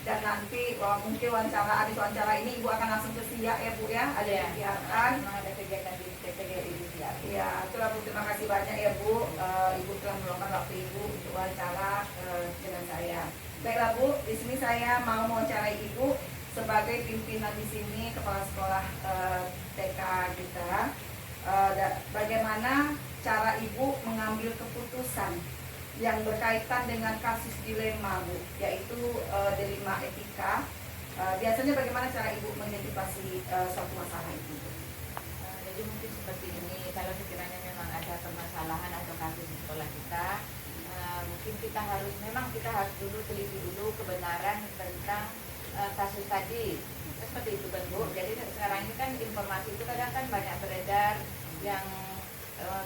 dan nanti mungkin habis wawancara ini Ibu akan langsung ke Siak ya Bu ya, ada kegiatan. Ada kegiatan di TPGRI di Siak. Ya, itulah Bu, terima kasih banyak ya Bu. Ibu telah meluangkan waktu Ibu untuk wawancara dengan saya. Baiklah Bu, di sini saya mau mewawancarai Ibu sebagai pimpinan di sini, kepala sekolah TK kita. Bagaimana cara Ibu mengambil keputusan yang berkaitan dengan kasus dilema Bu, yaitu dilema etika. Biasanya bagaimana cara Ibu mengidentifikasi suatu masalah itu? Jadi mungkin seperti ini, kalau sekiranya memang ada permasalahan atau kasus di sekolah kita, mungkin kita harus dulu teliti dulu kebenaran tentang kasus tadi. Seperti itu kan Bu. Jadi sekarang ini kan informasi itu kadang kan banyak beredar yang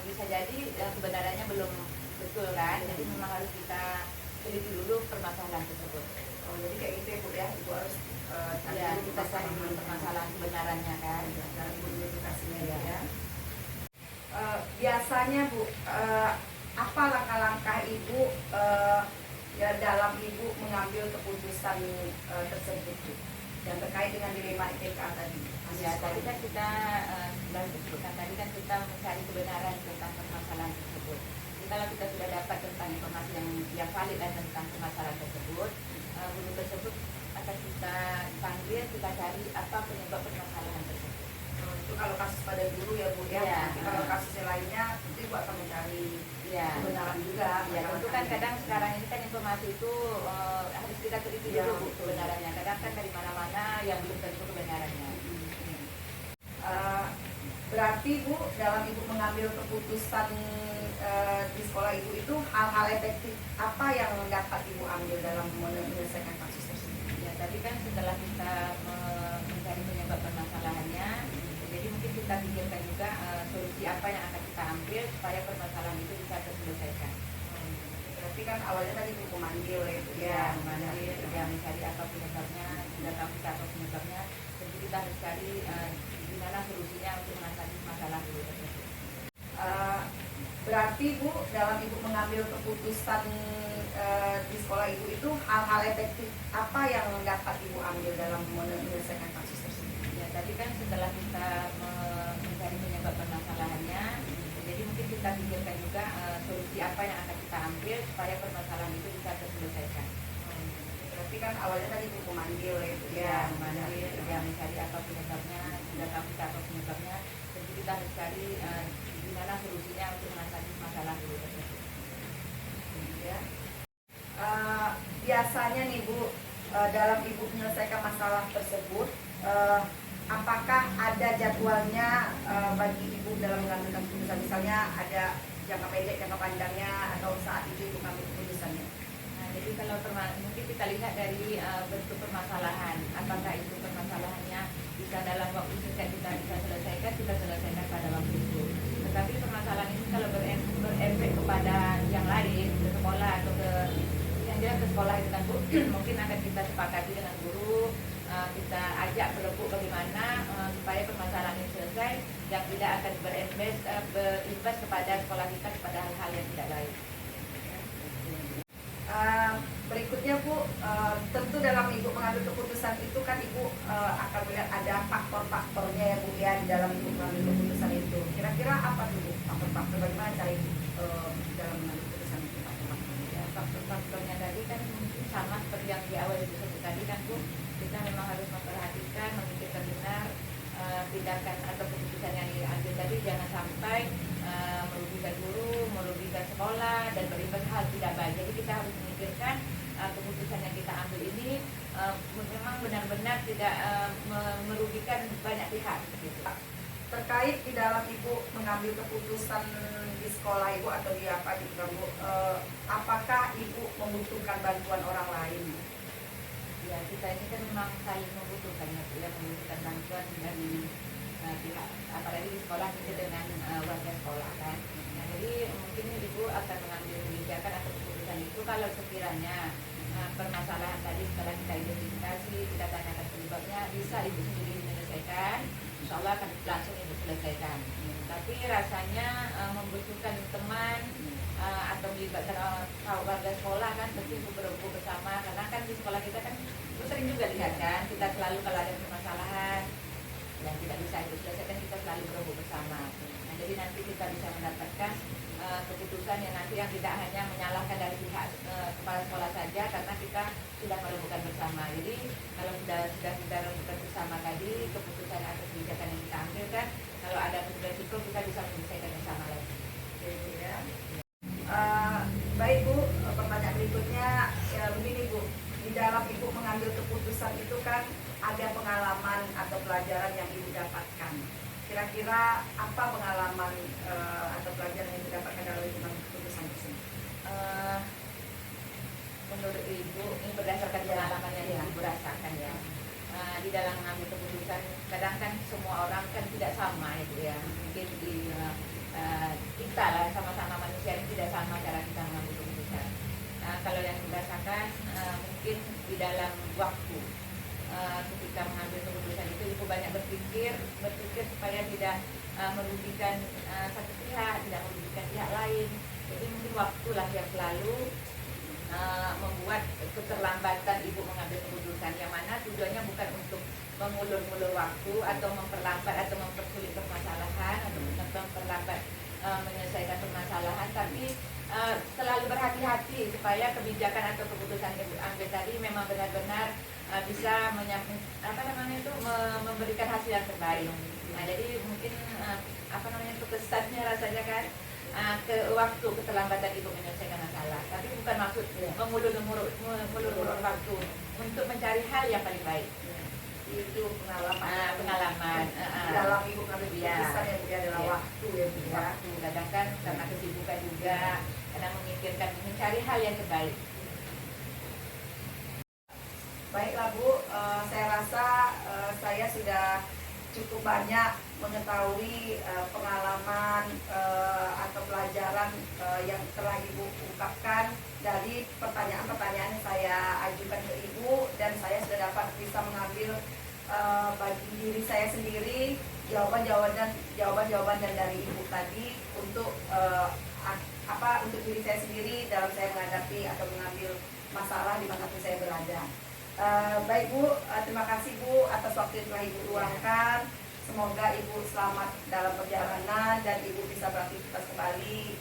bisa jadi kebenarannya belum betul kan, jadi memang harus kita teliti dulu permasalahan tersebut. Jadi kayak gitu ya Bu ya, Ibu harus kita cari dulu permasalahan kebenarannya kan, cara Ibu identifikasinya ya. Biasanya Bu, apa langkah-langkah Ibu ya dalam Ibu mengambil keputusan tersebut Bu, yang terkait dengan dilema etika tadi? Ya, tadi kan kita sebutkan tadi kan kita mencari kebenaran tentang permasalahan tersebut. Kalau kita sudah dapat tentang informasi yang valid dan tentang permasalahan tersebut, guru tersebut akan kita panggil, kita cari apa penyebab permasalahan tersebut. Itu kalau kasus pada guru ya Bu ya. Nanti kalau kasus yang lainnya itu Ibu akan mencari kebenaran juga. Ya, tentu kan kadang sekarang ini kan informasi itu harus kita teliti dulu Bu kebenarannya. Kadang kan dari mana-mana yang belum tentu kebenarannya. Berarti Bu, dalam Ibu mengambil keputusan di sekolah Ibu itu hal-hal efektif apa yang dapat Ibu ambil dalam menyelesaikan kasus tersebut? Ya, tadi kan setelah kita mencari penyebab permasalahannya, jadi mungkin kita pikirkan juga solusi apa yang akan kita ambil supaya permasalahan itu bisa terselesaikan. Berarti kan awalnya tadi Ibu memanggil itu ya, memanggil, mencari apa penyebabnya, sudah tahu kita apa penyebabnya, jadi kita harus cari gimana solusinya untuk mengatasi masalah itu tersebut. Berarti Bu, dalam Ibu mengambil keputusan di sekolah Ibu itu hal-hal efektif apa yang dapat Ibu ambil dalam menyelesaikan kasus tersebut? Ya, tadi kan setelah kita mencari penyebab permasalahannya, jadi mungkin kita pikirkan juga solusi apa yang akan kita ambil supaya permasalahan itu bisa terselesaikan. Berarti kan awalnya tadi Ibu memanggil itu memanggil, mencari apa penyebabnya, sudah tahu kita apa penyebabnya, jadi kita harus cari gimana solusinya untuk mengatasi masalah itu tersebut. Biasanya nih Bu, dalam Ibu menyelesaikan masalah tersebut, apakah ada jadwalnya bagi Ibu dalam mengambil keputusan? Misalnya ada jangka pendek, jangka panjangnya, atau saat itu Ibu mengambil keputusannya? Nah, jadi kalau mungkin kita lihat dari bentuk permasalahan, apakah itu permasalahannya bisa dalam waktu singkat kita bisa selesaikan, kita selesaikan pada waktu itu. Tetapi permasalahan ini kalau berefek kepada yang lain, ke sekolah atau ke sekolah itu kan Bu, mungkin akan kita sepakati dengan guru, kita ajak berembuk bagaimana supaya permasalahan ini selesai, yang tidak akan berimbas kepada sekolah kita kepada hal-hal yang tidak baik. Berikutnya Bu, tentu dalam Ibu mengambil keputusan itu kan Ibu akan melihat ada faktor-faktornya ya Bu ya di dalam Ibu mengambil keputusan itu. Kira-kira apa dulu faktor-faktor, bagaimana cara Ibu dalam mengambil keputusan itu? Faktor-faktornya tadi kan mungkin sama seperti yang di awal disebut tadi kan Bu, kita memang harus memperhatikan, memikirkan benar tindakan atau keputusan yang diambil tadi jangan sampai merugikan guru, merugikan sekolah dan berimbas hal tidak baik. Jadi kita harus memikirkan keputusan yang kita ambil ini memang benar-benar tidak merugikan banyak pihak. Gitu. Terkait di dalam Ibu mengambil keputusan di sekolah Ibu atau di apa di Bu, apakah Ibu membutuhkan bantuan orang lain? Ya, kita ini kan memang saling membutuhkan ya, membutuhkan bantuan dari pihak, apalagi di sekolah kita dengan warga sekolah kan. Nah, jadi mungkin Ibu akan mengambil kebijakan atau keputusan itu kalau sekiranya permasalahan tadi setelah kita identifikasi, kita tanyakan penyebabnya, bisa Ibu sendiri menyelesaikan, insya Allah akan langsung Ibu selesaikan. Tapi rasanya membutuhkan teman atau melibatkan warga sekolah kan, tentu Ibu berembuk bersama, karena kan di sekolah kita kan sering juga lihat kan, kita selalu kalau ada permasalahan yang tidak bisa diselesaikan kita selalu berembuk bersama. Nah, jadi nanti kita bisa mendapatkan keputusan yang nanti yang tidak hanya menyalahkan dari pihak kepala sekolah saja, karena kita sudah merembukkan bersama. Jadi kalau sudah kita rembukan bersama tadi keputusan atau kebijakan yang kita ambil kan, kalau ada resiko kita bisa menyelesaikan bersama lagi. Gitu ya. Baik Bu, pertanyaan berikutnya ya begini Bu, di dalam Ibu mengambil keputusan itu kan ada pengalaman atau pelajaran yang Ibu dapatkan. Kira-kira apa pengalaman atau pelajaran yang Ibu dapatkan dalam Ibu mengambil keputusan tersebut? Menurut Ibu, ini berdasarkan pengalaman yang Ibu rasakan ya. Di dalam mengambil keputusan, kadang kan semua orang kan tidak sama itu ya. Mungkin di kita lah sama-sama manusia ini tidak sama cara kita mengambil keputusan. Kalau yang dirasakan mungkin di dalam waktu ketika mengambil keputusan itu Ibu banyak berpikir supaya tidak merugikan satu pihak, tidak merugikan pihak lain. Jadi mungkin waktulah yang selalu membuat keterlambatan Ibu mengambil keputusan, yang mana tujuannya bukan untuk mengulur-ulur waktu atau memperlambat atau mempersulit permasalahan atau memperlambat menyelesaikan permasalahan, tapi selalu berhati-hati supaya kebijakan atau keputusan yang diambil tadi memang benar-benar bisa memberikan hasil yang terbaik. Nah, jadi mungkin itu kesannya rasanya kan ke waktu keterlambatan Ibu menyelesaikan masalah, tapi bukan maksud mengulur-ulur waktu untuk mencari hal yang paling baik. Itu pengalaman dalam Ibu mengambil keputusan yang dia adalah waktu ya Bu ya. Waktu kadang kan karena kesibukan juga, karena memikirkan mencari hal yang terbaik. Baiklah Bu, saya rasa saya sudah cukup banyak mengetahui pengalaman atau pelajaran yang telah Ibu ungkapkan dari pertanyaan-pertanyaan yang saya ajukan ke Ibu, dan saya sudah dapat bisa mengambil bagi diri saya sendiri jawaban-jawaban dari Ibu tadi untuk untuk diri saya sendiri dalam saya menghadapi atau mengambil masalah dimanapun saya berada. Baik Bu, terima kasih Bu atas waktu yang telah Ibu luangkan. Semoga Ibu selamat dalam perjalanan dan Ibu bisa beraktivitas kembali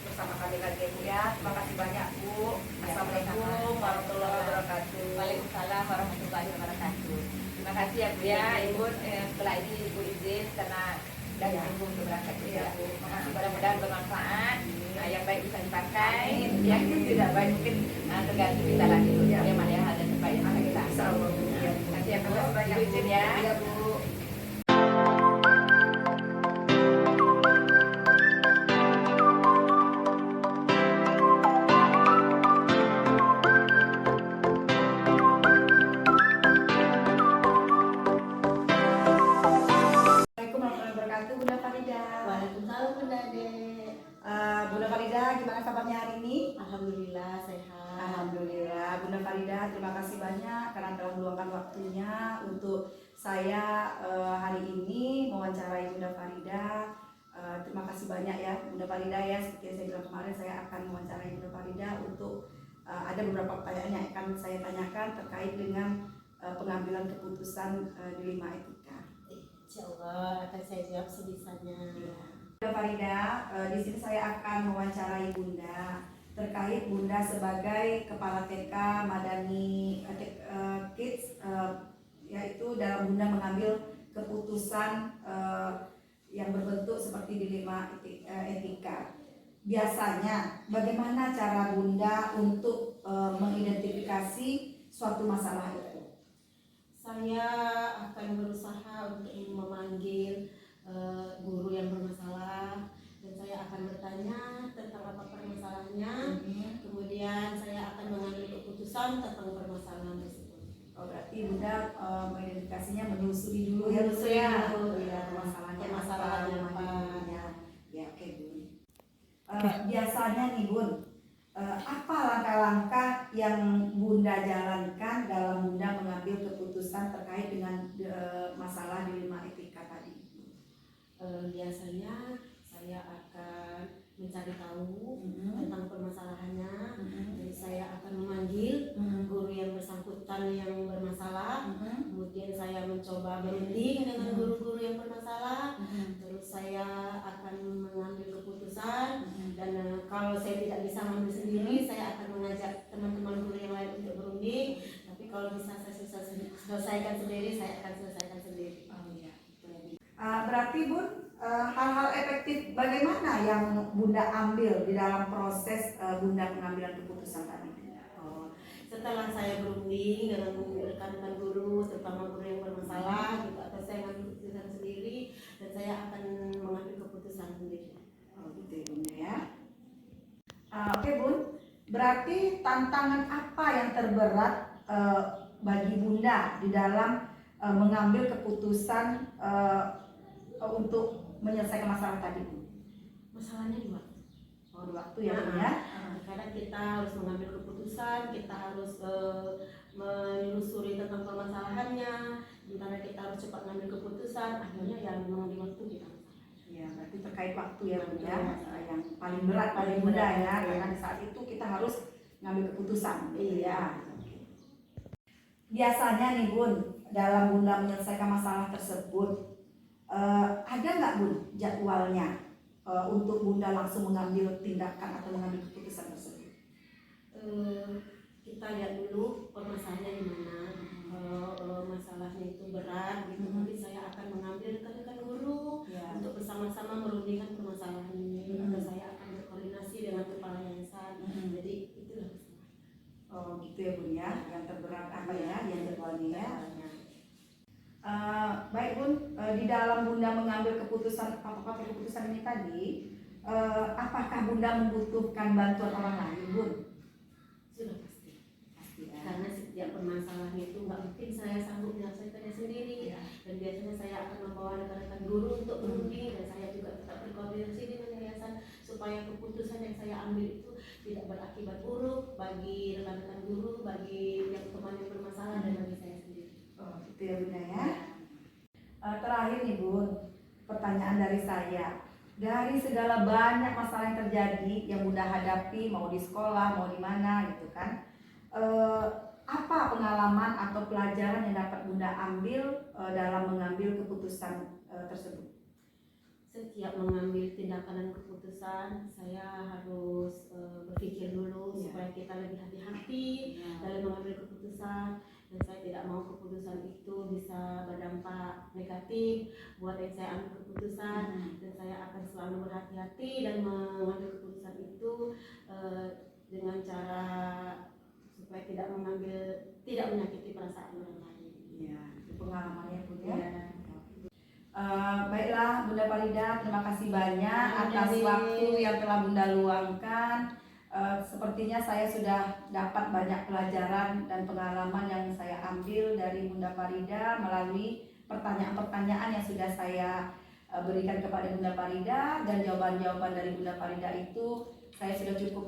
bersama kami lagi Bu ya. Terima kasih banyak Bu. Assalamualaikum warahmatullahi wabarakatuh. Waalaikumsalam warahmatullahi wabarakatuh. Terima kasih ya Bu ya, Ibu. Setelah ini Ibu izin karena dan Ibu untuk berangkat juga Bu. Mudah-mudahan bermanfaat. Yang baik bisa dipakai, yang tidak baik mungkin tergantung kita lagi Bu. Yang mana hal yang terbaik yang kita. Terima kasih ya Bu. Ibu izin ya. Iya Bu. Bunda Farida. Waalaikumsalam Bunda Ade. Bunda Farida, gimana kabarnya hari ini? Alhamdulillah sehat. Alhamdulillah, Bunda Farida, terima kasih banyak karena telah meluangkan waktunya untuk saya hari ini mewawancarai Bunda Farida. Terima kasih banyak ya Bunda Farida ya, seperti yang saya bilang kemarin saya akan mewawancarai Bunda Farida untuk ada beberapa pertanyaan yang akan saya tanyakan terkait dengan pengambilan keputusan di 5 etika. Insya Allah akan saya jawab sebisanya. Bunda Farida, di sini saya akan mewawancarai Bunda terkait Bunda sebagai Kepala TK Madani Kids, yaitu dalam Bunda mengambil keputusan yang berbentuk seperti di 5 etika. Biasanya bagaimana cara Bunda untuk mengidentifikasi suatu masalah itu? Saya akan berusaha untuk memanggil guru yang bermasalah, dan saya akan bertanya tentang apa permasalahannya. Kemudian saya akan mengambil keputusan tentang permasalahan tersebut. Oh, berarti Bunda mengidentifikasinya menelusuri dulu ya, Menelusuri dulu, ya, permasalahannya apa. Ya, oke Bun. Biasanya nih Bun, apa langkah-langkah yang Bunda jalankan dalam Bunda mengambil keputusan terkait dengan masalah di 5 etika tadi? Biasanya saya akan mencari tahu tentang permasalahannya. Jadi saya akan memanggil guru yang bersangkutan yang bermasalah. Kemudian saya mencoba berunding dengan guru-guru yang bermasalah. Terus saya akan mengambil keputusan, dan kalau saya tidak bisa mengambil sendiri, saya akan mengajak teman-teman guru yang lain untuk berunding. Tapi kalau bisa saya selesaikan sendiri, saya akan selesaikan sendiri. Berarti Bun, hal-hal efektif bagaimana yang Bunda ambil di dalam proses Bunda pengambilan keputusan tadi? Setelah saya berunding dengan rekan-rekan guru, terutama guru yang bermasalah, juga akan saya mengambil keputusan sendiri, dan saya akan mengambil keputusan sendiri. Gitu ya Bunda ya. Oke Bun, berarti tantangan apa yang terberat bagi Bunda di dalam mengambil keputusan untuk menyelesaikan masalah tadi, Bu? Masalahnya di waktu. Di waktu ya, Bu ya. Kadang kita harus mengambil keputusan, kita harus menelusuri tentang permasalahannya, sementara kita harus cepat mengambil keputusan, akhirnya yang memang di waktu kita. Ya, berarti terkait waktu ya, Bu ya. Yang paling berat pada Bunda ya, karena di saat itu kita harus mengambil keputusan. Iya. Biasanya nih Bun, dalam Bunda menyelesaikan masalah tersebut, ada nggak Bun jadwalnya untuk Bunda langsung mengambil tindakan atau mengambil keputusan tersebut? Kita lihat dulu permasalahannya di mana. Kalau masalahnya itu berat, gitu, nanti saya akan mengambil rekan-rekan guru untuk bersama-sama merundingkan permasalahan ini. Atau saya akan berkoordinasi dengan kepala yayasan. Jadi itulah masalah. Oh gitu ya Bun ya, yang terberat apa ya, yang jadwalnya ya. Baik Bun, di dalam Bunda mengambil keputusan keputusan ini tadi, apakah Bunda membutuhkan bantuan orang lain, Bun? Sudah pasti ya. Karena setiap permasalahan itu nggak mungkin saya sanggup menyelesaikannya sendiri, dan biasanya saya akan membawa rekan-rekan guru untuk berunding, dan saya juga tetap berkoordinasi dengan yayasan supaya keputusan yang saya ambil itu tidak berakibat buruk bagi rekan-rekan guru, bagi yang teman yang bermasalah, dan bagi saya sendiri. Oh, gitu ya Bunda ya. Terakhir nih Bun, pertanyaan dari saya. Dari segala banyak masalah yang terjadi yang Bunda hadapi, mau di sekolah, mau di mana gitu kan, apa pengalaman atau pelajaran yang dapat Bunda ambil dalam mengambil keputusan tersebut? Setiap mengambil tindakan dan keputusan, saya harus berpikir dulu supaya kita lebih hati-hati dalam mengambil keputusan, dan saya tidak mau keputusan itu bisa berdampak negatif buat yang saya ambil keputusan, dan saya akan selalu berhati-hati dan mengambil keputusan itu dengan cara supaya tidak menyakiti perasaan orang lain. Iya, itu pengalamannya Bun ya. Baiklah Bunda Farida, terima kasih banyak atas waktu yang telah Bunda luangkan. Sepertinya saya sudah dapat banyak pelajaran dan pengalaman yang saya ambil dari Bunda Farida melalui pertanyaan-pertanyaan yang sudah saya berikan kepada Bunda Farida, dan jawaban-jawaban dari Bunda Farida itu saya sudah cukup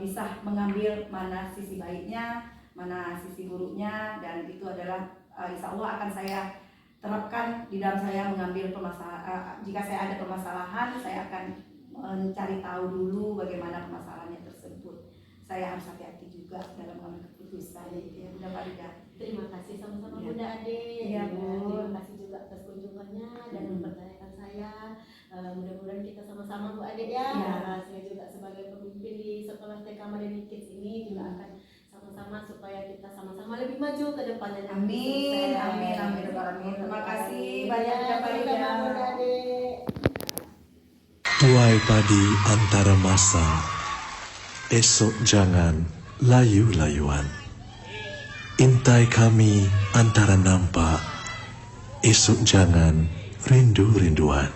bisa mengambil mana sisi baiknya, mana sisi buruknya, dan itu adalah insya Allah akan saya terapkan di dalam saya mengambil permasalahan. Jika saya ada permasalahan, saya akan mencari tahu dulu bagaimana permasalahannya tersebut. Saya harus hati-hati juga dalam mengambil keputusan. Ya Bunda Farida. Terima kasih sama-sama Bunda Ade. Ya, Bu. Terima kasih juga atas kunjungannya dan mempercayakan saya. Mudah-mudahan kita sama-sama Bu Ade ya. Saya juga sebagai pemimpin di sekolah TK Madani Kids ini juga akan sama-sama supaya kita sama-sama lebih maju ke depannya. Amin, amin, amin, amin. Terima kasih banyak Bunda Farida. Tuai padi antara masa, esok jangan layu-layuan. Intai kami antara nampak, esok jangan rindu-rinduan.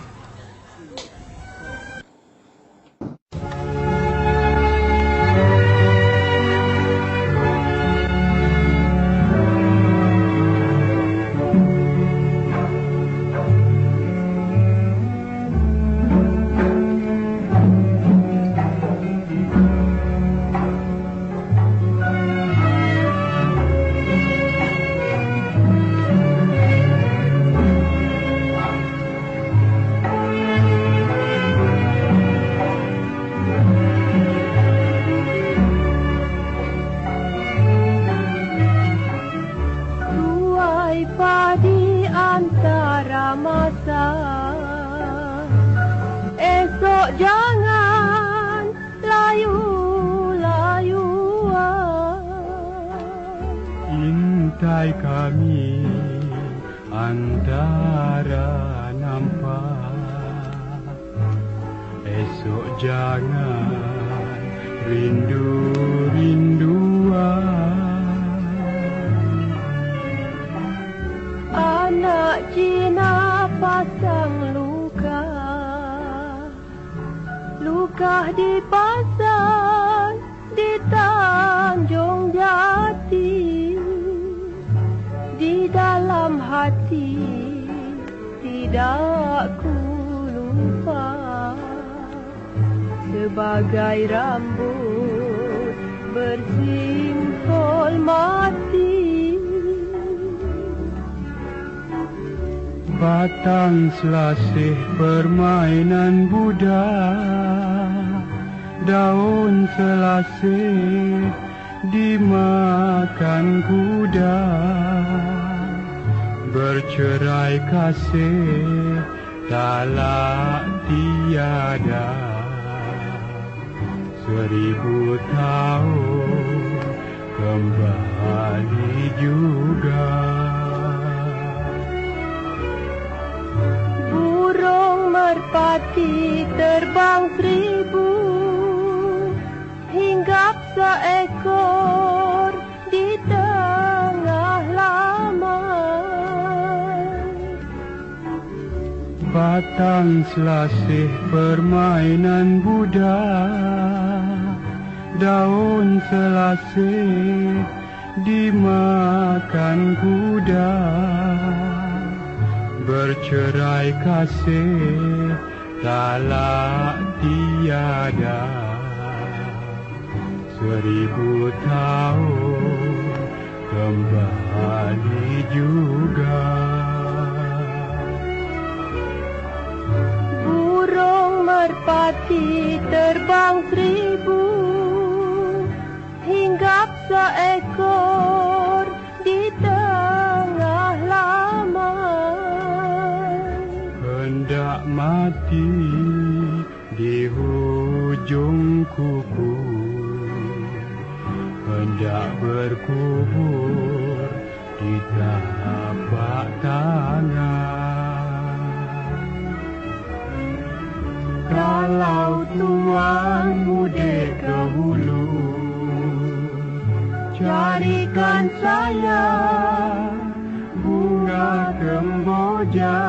antara masa. Esok jangan layu-layuan. Intai kami antara nampak. Esok jangan rindu-rinduan. Anak Cina pasang luka, luka dipasang di Tanjung Jati. Di dalam hati tidak ku lupa, sebagai rambut bersimpul mati. Batang selasih permainan budak, daun selasih dimakan kuda. Bercerai kasih talak tiada, 1000 tahun kembali juga. Burung merpati terbang 1000, hinggap seekor di tengah laman. Batang selasih permainan budak, daun selasih dimakan kuda. Bercerai kasih talak tiada, 1000 tahun kembali juga. Burung merpati terbang 1000, hinggap seekor di tengah laman. Hendak mati di hujung kuku, hendak berkubur di tapak tangan. Kalau tuan mudik ke hulu, carikan saya bunga kemboja.